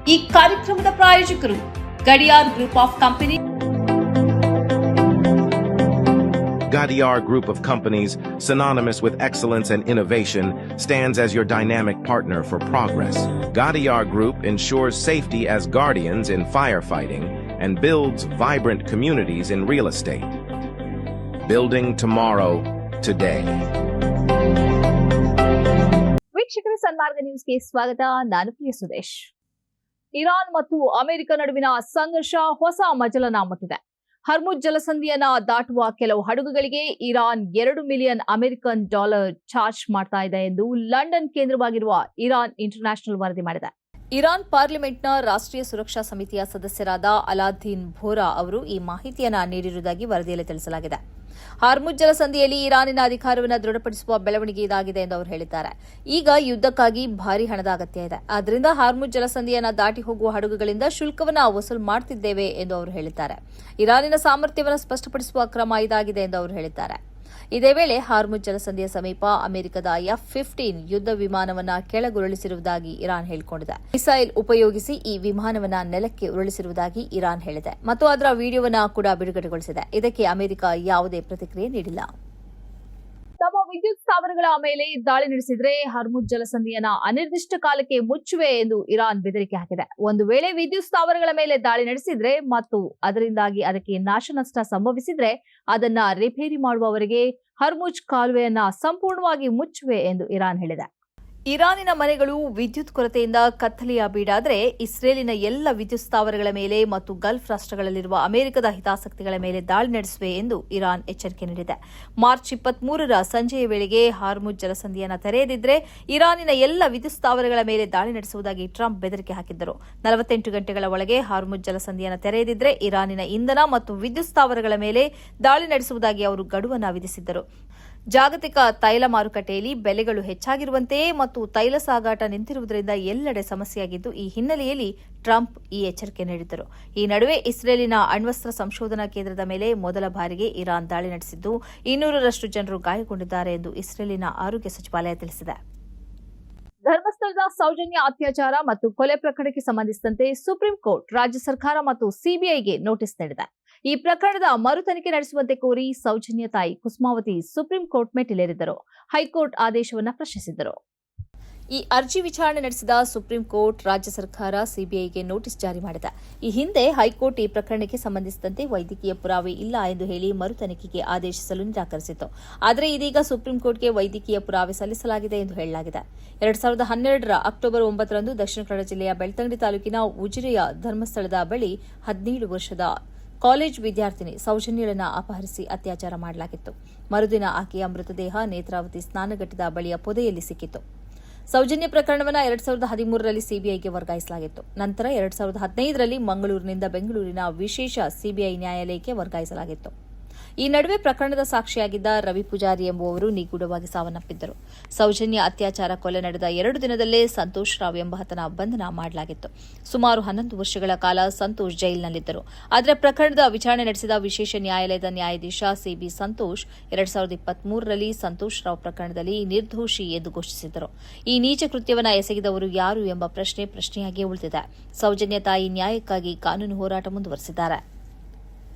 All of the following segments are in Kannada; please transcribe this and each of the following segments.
ಈ ಕಾರ್ಯಕ್ರಮದ ಪ್ರಾಯೋಜಕರು Gadiyar group of company. Gadiar Group of Companies, synonymous with excellence and innovation, stands as your dynamic partner for progress. Gadiar Group ensures safety as guardians in firefighting and builds vibrant communities in real estate. Building tomorrow, today. ವೀಕ್ಷಕರ ಸನ್ಮಾರ್ಗ ನ್ಯೂಸ್ಗೆ ಸ್ವಾಗತ. ನಾನು ಪ್ರಿಯ ಸುದೇಶ್. ಇರಾನ್ ಮತ್ತು ಅಮೆರಿಕ ನಡುವಿನ ಸಂಘರ್ಷ ಹೊಸ ಮಜಲನ್ನ ಮುಟ್ಟಿದೆ. ಹರ್ಮುಜ್ ಜಲಸಂಧಿಯನ್ನ ದಾಟುವ ಕೆಲವು ಹಡಗುಗಳಿಗೆ Iran $2 million American dollar charge ಮಾಡ್ತಾ ಇದೆ ಎಂದು ಲಂಡನ್ ಕೇಂದ್ರವಾಗಿರುವ ಇರಾನ್ ಇಂಟರ್ನ್ಯಾಷನಲ್ ವರದಿ ಮಾಡಿದೆ. ಇರಾನ್ ಪಾರ್ಲಿಮೆಂಟ್ನ ರಾಷ್ಟ್ರೀಯ ಸುರಕ್ಷಾ ಸಮಿತಿಯ ಸದಸ್ಯರಾದ ಅಲಾದ್ದೀನ್ ಬೋರಾ ಅವರು ಈ ಮಾಹಿತಿಯನ್ನ ನೀಡಿರುವುದಾಗಿ ವರದಿಯಲ್ಲಿ ತಿಳಿಸಲಾಗಿದೆ. ಹಾರ್ಮುಜ್ ಜಲಸಂಧಿಯಲ್ಲಿ ಇರಾನಿನ ಅಧಿಕಾರವನ್ನು ದೃಢಪಡಿಸುವ ಬೆಳವಣಿಗೆ ಇದಾಗಿದೆ ಎಂದು ಅವರು ಹೇಳಿದ್ದಾರೆ. ಈಗ ಯುದ್ಧಕ್ಕಾಗಿ ಭಾರಿ ಹಣದ ಅಗತ್ಯ ಇದೆ. ಆದ್ದರಿಂದ ಹಾರ್ಮುಜ್ ಜಲಸಂಧಿಯನ್ನು ದಾಟಿ ಹೋಗುವ ಹಡಗುಗಳಿಂದ ಶುಲ್ಕವನ್ನು ವಸೂಲು ಮಾಡುತ್ತಿದ್ದೇವೆ ಎಂದು ಅವರು ಹೇಳಿದ್ದಾರೆ. ಇರಾನಿನ ಸಾಮರ್ಥ್ಯವನ್ನು ಸ್ಪಷ್ಟಪಡಿಸುವ ಕ್ರಮ ಇದಾಗಿದೆ ಎಂದು ಅವರು ಹೇಳಿದ್ದಾರೆ. ಇದೇ ವೇಳೆ ಹಾರ್ಮುಜ್ ಜಲಸಂಧಿಯ ಸಮೀಪ ಅಮೆರಿಕದ F-15 ಯುದ್ಧ ವಿಮಾನವನ್ನು ಕೆಳಗುರುಳಿಸಿರುವುದಾಗಿ ಇರಾನ್ ಹೇಳಿಕೊಂಡಿದೆ. ಮಿಸೈಲ್ ಉಪಯೋಗಿಸಿ ಈ ವಿಮಾನವನ್ನು ನೆಲಕ್ಕೆ ಉರುಳಿಸಿರುವುದಾಗಿ ಇರಾನ್ ಹೇಳಿದೆ ಮತ್ತು ಅದರ ವಿಡಿಯೋವನ್ನು ಕೂಡ ಬಿಡುಗಡೆಗೊಳಿಸಿದೆ. ಇದಕ್ಕೆ ಅಮೆರಿಕ ಯಾವುದೇ ಪ್ರತಿಕ್ರಿಯೆ ನೀಡಿಲ್ಲ. ತಮ್ಮ ವಿದ್ಯುತ್ ಸ್ಥಾವರಗಳ ಮೇಲೆ ದಾಳಿ ನಡೆಸಿದರೆ ಹರ್ಮುಜ್ ಜಲಸಂಧಿಯನ್ನ ಅನಿರ್ದಿಷ್ಟ ಕಾಲಕ್ಕೆ ಮುಚ್ಚುವೆ ಎಂದು ಇರಾನ್ ಬೆದರಿಕೆ ಹಾಕಿದೆ. ಒಂದು ವೇಳೆ ವಿದ್ಯುತ್ ಸ್ಥಾವರಗಳ ಮೇಲೆ ದಾಳಿ ನಡೆಸಿದ್ರೆ ಮತ್ತು ಅದರಿಂದಾಗಿ ಅದಕ್ಕೆ ನಾಶನಷ್ಟ ಸಂಭವಿಸಿದ್ರೆ ಅದನ್ನ ರಿಪೇರಿ ಮಾಡುವವರೆಗೆ ಹರ್ಮುಜ್ ಕಾಲುವೆಯನ್ನ ಸಂಪೂರ್ಣವಾಗಿ ಮುಚ್ಚುವೆ ಎಂದು ಇರಾನ್ ಹೇಳಿದೆ. ಇರಾನಿನ ಮನೆಗಳು ವಿದ್ಯುತ್ ಕೊರತೆಯಿಂದ ಕತ್ತಲೆಯ ಬೀಡಾದರೆ ಇಸ್ರೇಲಿನ ಎಲ್ಲ ವಿದ್ಯುತ್ ಸ್ಥಾವರಗಳ ಮೇಲೆ ಮತ್ತು ಗಲ್ಫ್ ರಾಷ್ಟ್ರಗಳಲ್ಲಿರುವ ಅಮೆರಿಕದ ಹಿತಾಸಕ್ತಿಗಳ ಮೇಲೆ ದಾಳಿ ನಡೆಸುವೆ ಎಂದು ಇರಾನ್ ಎಚ್ಚರಿಕೆ ನೀಡಿದೆ. ಮಾರ್ಚ್ 23ರ ಸಂಜೆಯ ವೇಳೆಗೆ ಹಾರ್ಮುಜ್ ಜಲಸಂಧಿಯನ್ನು ತೆರೆಯದಿದ್ದರೆ ಇರಾನಿನ ಎಲ್ಲ ವಿದ್ಯುತ್ ಸ್ಥಾವರಗಳ ಮೇಲೆ ದಾಳಿ ನಡೆಸುವುದಾಗಿ ಟ್ರಂಪ್ ಬೆದರಿಕೆ ಹಾಕಿದ್ದರು. 48 ಗಂಟೆಗಳ ಒಳಗೆ ಹಾರ್ಮುಜ್ ಜಲಸಂಧಿಯನ್ನು ತೆರೆಯದಿದ್ದರೆ ಇರಾನಿನ ಇಂಧನ ಮತ್ತು ವಿದ್ಯುತ್ ಸ್ಥಾವರಗಳ ಮೇಲೆ ದಾಳಿ ನಡೆಸುವುದಾಗಿ ಅವರು ಗಡುವನ್ನು ವಿಧಿಸಿದ್ದರು. ಜಾಗತಿಕ ತೈಲ ಮಾರುಕಟ್ಟೆಯಲ್ಲಿ ಬೆಲೆಗಳು ಹೆಚ್ಚಾಗಿರುವಂತೆಯೇ ಮತ್ತು ತೈಲ ಸಾಗಾಟ ನಿಂತಿರುವುದರಿಂದ ಎಲ್ಲೆಡೆ ಸಮಸ್ಯೆಯಾಗಿದ್ದು, ಈ ಹಿನ್ನೆಲೆಯಲ್ಲಿ ಟ್ರಂಪ್ ಈ ಎಚ್ಚರಿಕೆ ನೀಡಿದ್ದರು. ಈ ನಡುವೆ ಇಸ್ರೇಲಿನ ಅಣ್ವಸ್ತ್ರ ಸಂಶೋಧನಾ ಕೇಂದ್ರದ ಮೇಲೆ ಮೊದಲ ಬಾರಿಗೆ ಇರಾನ್ ದಾಳಿ ನಡೆಸಿದ್ದು 200ರಷ್ಟು ಜನರು ಗಾಯಗೊಂಡಿದ್ದಾರೆ ಎಂದು ಇಸ್ರೇಲಿನ ಆರೋಗ್ಯ ಸಚಿವಾಲಯ ತಿಳಿಸಿದೆ. ಧರ್ಮಸ್ಥಳದ ಸೌಜನ್ಯ ಅತ್ಯಾಚಾರ ಮತ್ತು ಕೊಲೆ ಪ್ರಕರಣಕ್ಕೆ ಸಂಬಂಧಿಸಿದಂತೆ ಸುಪ್ರೀಂ ಕೋರ್ಟ್ ರಾಜ್ಯ ಸರ್ಕಾರ ಮತ್ತು ಸಿಬಿಐಗೆ ನೋಟಿಸ್ ನೀಡಿದೆ. ಈ ಪ್ರಕರಣದ ಮರು ತನಿಖೆ ನಡೆಸುವಂತೆ ಕೋರಿ ಸೌಜನ್ಯ ತಾಯಿ ಕುಸುಮಾವತಿ ಸುಪ್ರೀಂ ಕೋರ್ಟ್ ಮೆಟ್ಟಿಲೇರಿದ್ದರು. ಹೈಕೋರ್ಟ್ ಆದೇಶವನ್ನು ಪ್ರಶ್ನಿಸಿದ್ದರು. ಈ ಅರ್ಜಿ ವಿಚಾರಣೆ ನಡೆಸಿದ ಸುಪ್ರೀಂ ಕೋರ್ಟ್ ರಾಜ್ಯ ಸರ್ಕಾರ ಸಿಬಿಐಗೆ ನೋಟಿಸ್ ಜಾರಿ ಮಾಡಿದೆ. ಈ ಹಿಂದೆ ಹೈಕೋರ್ಟ್ ಈ ಪ್ರಕರಣಕ್ಕೆ ಸಂಬಂಧಿಸಿದಂತೆ ವೈದ್ಯಕೀಯ ಪುರಾವೆ ಇಲ್ಲ ಎಂದು ಹೇಳಿ ಮರು ತನಿಖೆಗೆ ಆದೇಶಿಸಲು ನಿರಾಕರಿಸಿತ್ತು. ಆದರೆ ಇದೀಗ ಸುಪ್ರೀಂ ಕೋರ್ಟ್ಗೆ ವೈದ್ಯಕೀಯ ಪುರಾವೆ ಸಲ್ಲಿಸಲಾಗಿದೆ ಎಂದು ಹೇಳಲಾಗಿದೆ. 2012ರ ಅಕ್ಟೋಬರ್ 9ರಂದು ದಕ್ಷಿಣ ಕನ್ನಡ ಜಿಲ್ಲೆಯ ಬೆಳ್ತಂಗಡಿ ತಾಲೂಕಿನ ಉಜಿರೆಯ ಧರ್ಮಸ್ಥಳದ ಬಳಿ 17 ವರ್ಷದ ಕಾಲೇಜ್ ವಿದ್ಯಾರ್ಥಿನಿ ಸೌಜನ್ಯಳನ್ನು ಅಪಹರಿಸಿ ಅತ್ಯಾಚಾರ ಮಾಡಲಾಗಿತ್ತು. ಮರುದಿನ ಆಕೆಯ ಮೃತದೇಹ ನೇತ್ರಾವತಿ ಸ್ನಾನಘಟ್ಟದ ಬಳಿಯ ಪೊದೆಯಲ್ಲಿ ಸಿಕ್ಕಿತ್ತು. ಸೌಜನ್ಯ ಪ್ರಕರಣವನ್ನು 2013ರಲ್ಲಿ ಸಿಬಿಐಗೆ ವರ್ಗಾಯಿಸಲಾಗಿತ್ತು. ನಂತರ 2015ರಲ್ಲಿ ಮಂಗಳೂರಿನಿಂದ ಬೆಂಗಳೂರಿನ ವಿಶೇಷ ಸಿಬಿಐ ನ್ಯಾಯಾಲಯಕ್ಕೆ ವರ್ಗಾಯಿಸಲಾಗಿತ್ತು. ಈ ನಡುವೆ ಪ್ರಕರಣದ ಸಾಕ್ಷಿಯಾಗಿದ್ದ ರವಿ ಪೂಜಾರಿ ಎಂಬುವವರು ನಿಗೂಢವಾಗಿ ಸಾವನ್ನಪ್ಪಿದ್ದರು. ಸೌಜನ್ಯ ಅತ್ಯಾಚಾರ ಕೊಲೆ ನಡೆದ 2 ದಿನದಲ್ಲೇ ಸಂತೋಷ್ ರಾವ್ ಎಂಬಾತನ ಬಂಧನ ಮಾಡಲಾಗಿತ್ತು. ಸುಮಾರು 11 ವರ್ಷಗಳ ಕಾಲ ಸಂತೋಷ್ ಜೈಲಿನಲ್ಲಿದ್ದರು. ಆದರೆ ಪ್ರಕರಣದ ವಿಚಾರಣೆ ನಡೆಸಿದ ವಿಶೇಷ ನ್ಯಾಯಾಲಯದ ನ್ಯಾಯಾಧೀಶ ಸಿಬಿ ಸಂತೋಷ್ 2023ರಲ್ಲಿ ಸಂತೋಷ್ ರಾವ್ ಪ್ರಕರಣದಲ್ಲಿ ನಿರ್ದೋಷಿ ಎಂದು ಘೋಷಿಸಿದ್ದರು. ಈ ನೀಚ ಕೃತ್ಯವನ್ನು ಎಸಗಿದವರು ಯಾರು ಎಂಬ ಪ್ರಶ್ನೆಯಾಗಿಯೇ ಉಳಿದಿದೆ. ಸೌಜನ್ಯ ತಾಯಿ ನ್ಯಾಯಕ್ಕಾಗಿ ಕಾನೂನು ಹೋರಾಟ ಮುಂದುವರೆಸಿದ್ದಾರೆ.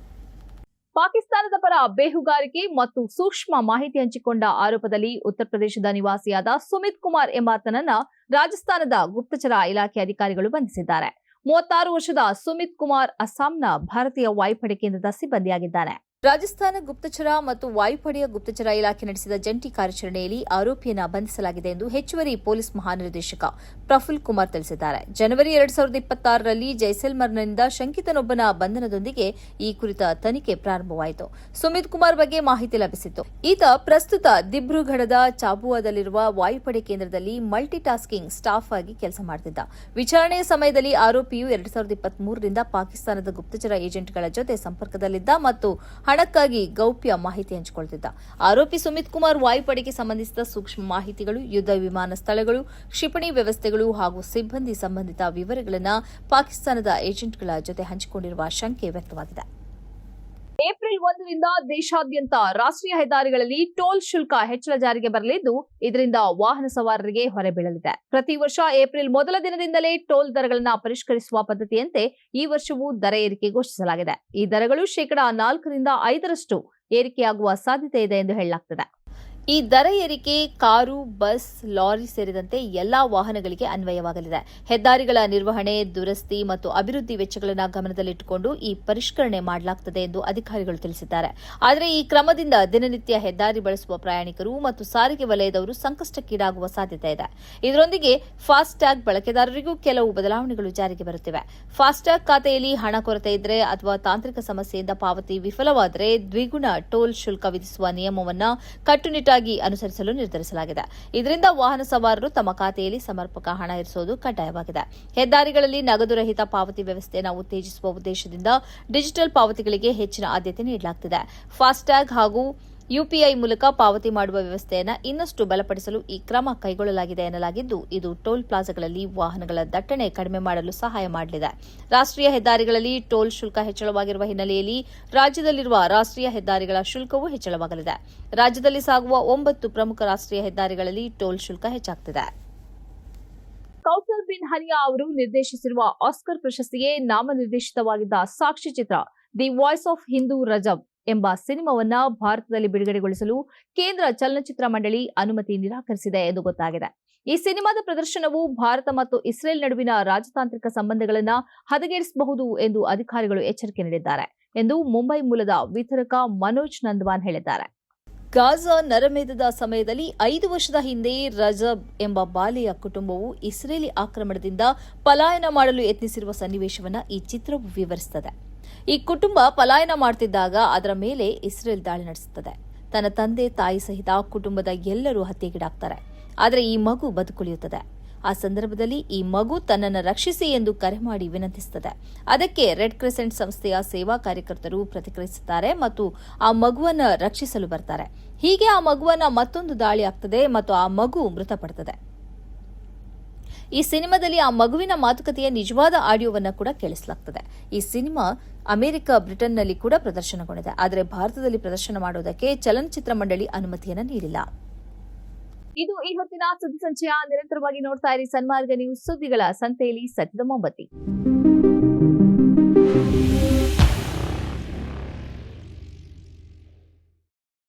ಪಾಕಿಸ್ತಾನದ ಪರ ಬೇಹುಗಾರಿಕೆ ಮತ್ತು ಸೂಕ್ಷ್ಮ ಮಾಹಿತಿ ಹಂಚಿಕೊಂಡ ಆರೋಪದಲ್ಲಿ ಉತ್ತರ ಪ್ರದೇಶದ ನಿವಾಸಿಯಾದ ಸುಮಿತ್ ಕುಮಾರ್ ಎಂಬಾತನನ್ನ ರಾಜಸ್ಥಾನದ ಗುಪ್ತಚರ ಇಲಾಖೆ ಅಧಿಕಾರಿಗಳು ಬಂಧಿಸಿದ್ದಾರೆ. 36 ವರ್ಷದ ಸುಮಿತ್ ಕುಮಾರ್ ಅಸ್ಸಾಂನ ಭಾರತೀಯ ವಾಯುಪಡೆ ಕೇಂದ್ರದ ಸಿಬ್ಬಂದಿಯಾಗಿದ್ದಾನೆ. ರಾಜಸ್ಥಾನ ಗುಪ್ತಚರ ಮತ್ತು ವಾಯುಪಡೆಯ ಗುಪ್ತಚರ ಇಲಾಖೆ ನಡೆಸಿದ ಜಂಟಿ ಕಾರ್ಯಾಚರಣೆಯಲ್ಲಿ ಆರೋಪಿಯನ್ನು ಬಂಧಿಸಲಾಗಿದೆ ಎಂದು ಹೆಚ್ಚುವರಿ ಪೊಲೀಸ್ ಮಹಾನಿರ್ದೇಶಕ ಪ್ರಫುಲ್ ಕುಮಾರ್ ತಿಳಿಸಿದ್ದಾರೆ. ಜನವರಿ 2026ರಲ್ಲಿ ಜೈಸಲ್ಮರ್ನಿಂದ ಶಂಕಿತನೊಬ್ಬನ ಬಂಧನದೊಂದಿಗೆ ಈ ಕುರಿತ ತನಿಖೆ ಪ್ರಾರಂಭವಾಯಿತು. ಸುಮಿತ್ ಕುಮಾರ್ ಬಗ್ಗೆ ಮಾಹಿತಿ ಲಭಿಸಿತ್ತು. ಈತ ಪ್ರಸ್ತುತ ದಿಬ್ರುಗಢದ ಚಾಬುವಾದಲ್ಲಿರುವ ವಾಯುಪಡೆ ಕೇಂದ್ರದಲ್ಲಿ ಮಲ್ಟಿ ಟಾಸ್ಕಿಂಗ್ ಸ್ಟಾಫ್ ಆಗಿ ಕೆಲಸ ಮಾಡುತ್ತಿದ್ದ. ವಿಚಾರಣೆಯ ಸಮಯದಲ್ಲಿ ಆರೋಪಿಯು 2023ರಿಂದ ಪಾಕಿಸ್ತಾನದ ಗುಪ್ತಚರ ಏಜೆಂಟ್ಗಳ ಜೊತೆ ಸಂಪರ್ಕದಲ್ಲಿದ್ದ ಮತ್ತು ಹಣಕ್ಕಾಗಿ ಗೌಪ್ಯ ಮಾಹಿತಿ ಹಂಚಿಕೊಳ್ಳುತ್ತಿದ್ದ. ಆರೋಪಿ ಸುಮಿತ್ ಕುಮಾರ್ ವಾಯುಪಡೆಗೆ ಸಂಬಂಧಿಸಿದ ಸೂಕ್ಷ್ಮ ಮಾಹಿತಿಗಳು, ಯುದ್ಧ ವಿಮಾನ ಸ್ಥಳಗಳು, ಕ್ಷಿಪಣಿ ವ್ಯವಸ್ಥೆಗಳು ಹಾಗೂ ಸಿಬ್ಬಂದಿ ಸಂಬಂಧಿತ ವಿವರಗಳನ್ನು ಪಾಕಿಸ್ತಾನದ ಏಜೆಂಟ್ಗಳ ಜೊತೆ ಹಂಚಿಕೊಂಡಿರುವ ಶಂಕೆ ವ್ಯಕ್ತವಾಗಿದೆ. ಏಪ್ರಿಲ್ 1ರಿಂದ ದೇಶಾದ್ಯಂತ ರಾಷ್ಟ್ರೀಯ ಹೆದ್ದಾರಿಗಳಲ್ಲಿ ಟೋಲ್ ಶುಲ್ಕ ಹೆಚ್ಚಳ ಜಾರಿಗೆ ಬರಲಿದ್ದು, ಇದರಿಂದ ವಾಹನ ಸವಾರರಿಗೆ ಹೊರೆ ಬೀಳಲಿದೆ. ಪ್ರತಿ ವರ್ಷ ಏಪ್ರಿಲ್ ಮೊದಲ ದಿನದಿಂದಲೇ ಟೋಲ್ ದರಗಳನ್ನು ಪರಿಷ್ಕರಿಸುವ ಪದ್ಧತಿಯಂತೆ ಈ ವರ್ಷವೂ ದರ ಏರಿಕೆ ಘೋಷಿಸಲಾಗಿದೆ. ಈ ದರಗಳು 4ರಿಂದ 5% ಏರಿಕೆಯಾಗುವ ಸಾಧ್ಯತೆ ಇದೆ ಎಂದು ಹೇಳಲಾಗುತ್ತದೆ. ಈ ದರ ಏರಿಕೆ ಕಾರು, ಬಸ್, ಲಾರಿ ಸೇರಿದಂತೆ ಎಲ್ಲಾ ವಾಹನಗಳಿಗೆ ಅನ್ವಯವಾಗಲಿದೆ. ಹೆದ್ದಾರಿಗಳ ನಿರ್ವಹಣೆ, ದುರಸ್ತಿ ಮತ್ತು ಅಭಿವೃದ್ಧಿ ವೆಚ್ಚಗಳನ್ನು ಗಮನದಲ್ಲಿಟ್ಟುಕೊಂಡು ಈ ಪರಿಷ್ಕರಣೆ ಮಾಡಲಾಗುತ್ತದೆ ಎಂದು ಅಧಿಕಾರಿಗಳು ತಿಳಿಸಿದ್ದಾರೆ. ಆದರೆ ಈ ಕ್ರಮದಿಂದ ದಿನನಿತ್ಯ ಹೆದ್ದಾರಿ ಬಳಸುವ ಪ್ರಯಾಣಿಕರು ಮತ್ತು ಸಾರಿಗೆ ವಲಯದವರು ಸಂಕಷ್ಟಕ್ಕೀಡಾಗುವ ಸಾಧ್ಯತೆ ಇದೆ. ಇದರೊಂದಿಗೆ ಫಾಸ್ಟ್ಯಾಗ್ ಬಳಕೆದಾರರಿಗೂ ಕೆಲವು ಬದಲಾವಣೆಗಳು ಜಾರಿಗೆ ಬರುತ್ತಿವೆ. ಫಾಸ್ಟ್ಯಾಗ್ ಖಾತೆಯಲ್ಲಿ ಹಣ ಕೊರತೆ ಇದ್ದರೆ ಅಥವಾ ತಾಂತ್ರಿಕ ಸಮಸ್ಯೆಯಿಂದ ಪಾವತಿ ವಿಫಲವಾದರೆ ದ್ವಿಗುಣ ಟೋಲ್ ಶುಲ್ಕ ವಿಧಿಸುವ ನಿಯಮವನ್ನು ಕಟ್ಟುನಿಟ್ಟಾಗಿ ಅನುಸರಿಸಲು ನಿರ್ಧರಿಸಲಾಗಿದೆ. ಇದರಿಂದ ವಾಹನ ಸವಾರರು ತಮ್ಮ ಖಾತೆಯಲ್ಲಿ ಸಮರ್ಪಕ ಹಣ ಇರಿಸುವುದು ಕಡ್ಡಾಯವಾಗಿದೆ. ಹೆದ್ದಾರಿಗಳಲ್ಲಿ ನಗದು ರಹಿತ ಪಾವತಿ ವ್ಯವಸ್ಥೆಯನ್ನು ಉತ್ತೇಜಿಸುವ ಉದ್ದೇಶದಿಂದ ಡಿಜಿಟಲ್ ಪಾವತಿಗಳಿಗೆ ಹೆಚ್ಚಿನ ಆದ್ಯತೆ ನೀಡಲಾಗುತ್ತಿದೆ. ಫಾಸ್ಟ್ಯಾಗ್ ಹಾಗೂ ಯುಪಿಐ ಮೂಲಕ ಪಾವತಿ ಮಾಡುವ ವ್ಯವಸ್ಥೆಯನ್ನು ಇನ್ನಷ್ಟು ಬಲಪಡಿಸಲು ಈ ಕ್ರಮ ಕೈಗೊಳ್ಳಲಾಗಿದೆ ಎನ್ನಲಾಗಿದ್ದು, ಇದು ಟೋಲ್ ಪ್ಲಾಜಾಗಳಲ್ಲಿ ವಾಹನಗಳ ದಟ್ಟಣೆ ಕಡಿಮೆ ಮಾಡಲು ಸಹಾಯ ಮಾಡಲಿದೆ. ರಾಷ್ಟ್ರೀಯ ಹೆದ್ದಾರಿಗಳಲ್ಲಿ ಟೋಲ್ ಶುಲ್ಕ ಹೆಚ್ಚಳವಾಗಿರುವ ಹಿನ್ನೆಲೆಯಲ್ಲಿ ರಾಜ್ಯದಲ್ಲಿರುವ ರಾಷ್ಟ್ರೀಯ ಹೆದ್ದಾರಿಗಳ ಶುಲ್ಕವೂ ಹೆಚ್ಚಳವಾಗಲಿದೆ. ರಾಜ್ಯದಲ್ಲಿ ಸಾಗುವ 9 ಪ್ರಮುಖ ರಾಷ್ಟ್ರೀಯ ಹೆದ್ದಾರಿಗಳಲ್ಲಿ ಟೋಲ್ ಶುಲ್ಕ ಹೆಚ್ಚಾಗುತ್ತಿದೆ. ಕೌಸರ್ ಬಿನ್ ಹನಿಯಾ ಅವರು ನಿರ್ದೇಶಿಸಿರುವ ಆಸ್ಕರ್ ಪ್ರಶಸ್ತಿಗೆ ನಾಮನಿರ್ದೇಶಿತವಾಗಿದ್ದ ಸಾಕ್ಷ್ಯಚಿತ್ರ the voice of Hind Rajab ಎಂಬ ಸಿನಿಮಾವನ್ನ ಭಾರತದಲ್ಲಿ ಬಿಡುಗಡೆಗೊಳಿಸಲು ಕೇಂದ್ರ ಚಲನಚಿತ್ರ ಮಂಡಳಿ ಅನುಮತಿ ನಿರಾಕರಿಸಿದೆ ಎಂದು ಗೊತ್ತಾಗಿದೆ. ಈ ಸಿನಿಮಾದ ಪ್ರದರ್ಶನವು ಭಾರತ ಮತ್ತು ಇಸ್ರೇಲ್ ನಡುವಿನ ರಾಜತಾಂತ್ರಿಕ ಸಂಬಂಧಗಳನ್ನು ಹದಗೆಡಿಸಬಹುದು ಎಂದು ಅಧಿಕಾರಿಗಳು ಎಚ್ಚರಿಕೆ ನೀಡಿದ್ದಾರೆ ಎಂದು ಮುಂಬೈ ಮೂಲದ ವಿತರಕ ಮನೋಜ್ ನಂದವಾನ್ ಹೇಳಿದ್ದಾರೆ. ಗಾಜಾ ನರಮೇಧದ ಸಮಯದಲ್ಲಿ 5 ವರ್ಷದ ಹಿಂದೆ ರಜಬ್ ಎಂಬ ಬಾಲೆಯ ಕುಟುಂಬವು ಇಸ್ರೇಲಿ ಆಕ್ರಮಣದಿಂದ ಪಲಾಯನ ಮಾಡಲು ಯತ್ನಿಸಿರುವ ಸನ್ನಿವೇಶವನ್ನು ಈ ಚಿತ್ರವು ವಿವರಿಸುತ್ತದೆ. ಈ ಕುಟುಂಬ ಪಲಾಯನ ಮಾಡುತ್ತಿದ್ದಾಗ ಅದರ ಮೇಲೆ ಇಸ್ರೇಲ್ ದಾಳಿ ನಡೆಸುತ್ತದೆ. ತನ್ನ ತಂದೆ, ತಾಯಿ ಸಹಿತ ಕುಟುಂಬದ ಎಲ್ಲರೂ ಹತ್ಯೆಗೀಡಾಗ್ತಾರೆ. ಆದರೆ ಈ ಮಗು ಬದುಕುಳಿಯುತ್ತದೆ. ಆ ಸಂದರ್ಭದಲ್ಲಿ ಈ ಮಗು ತನ್ನನ್ನು ರಕ್ಷಿಸಿ ಎಂದು ಕರೆ ಮಾಡಿ ವಿನಂತಿಸುತ್ತದೆ. ಅದಕ್ಕೆ ರೆಡ್ ಕ್ರೆಸೆಂಟ್ ಸಂಸ್ಥೆಯ ಸೇವಾ ಕಾರ್ಯಕರ್ತರು ಪ್ರತಿಕ್ರಿಯಿಸುತ್ತಾರೆ ಮತ್ತು ಆ ಮಗುವನ್ನು ರಕ್ಷಿಸಲು ಬರ್ತಾರೆ. ಹೀಗೆ ಆ ಮಗುವನ್ನ ಮತ್ತೊಂದು ದಾಳಿ ಆಗ್ತದೆ ಮತ್ತು ಆ ಮಗು ಮೃತಪಡುತ್ತದೆ. ಈ ಸಿನಿಮಾದಲ್ಲಿ ಆ ಮಗುವಿನ ಮಾತುಕತೆಯ ನಿಜವಾದ ಆಡಿಯೋವನ್ನು ಕೂಡ ಕೇಳಿಸಲಾಗುತ್ತದೆ. ಈ ಸಿನಿಮಾ ಅಮೆರಿಕ, ಬ್ರಿಟನ್ನಲ್ಲಿ ಕೂಡ ಪ್ರದರ್ಶನಗೊಂಡಿದೆ. ಆದರೆ ಭಾರತದಲ್ಲಿ ಪ್ರದರ್ಶನ ಮಾಡುವುದಕ್ಕೆ ಚಲನಚಿತ್ರ ಮಂಡಳಿ ಅನುಮತಿಯನ್ನು ನೀಡಿಲ್ಲ. ಇದು ಈ ಹೊತ್ತಿನ ಸುದ್ದಿ ಸಂಚಯ. ನಿರಂತರವಾಗಿ ನೋಡ್ತಾ ಇರಿ ಸನ್ಮಾರ್ಗ ನ್ಯೂಸ್. ಸುದ್ದಿಗಳ ಸಂತೆಯಲ್ಲಿ ಸತ್ಯದ ಮೊಂಬತ್ತಿ.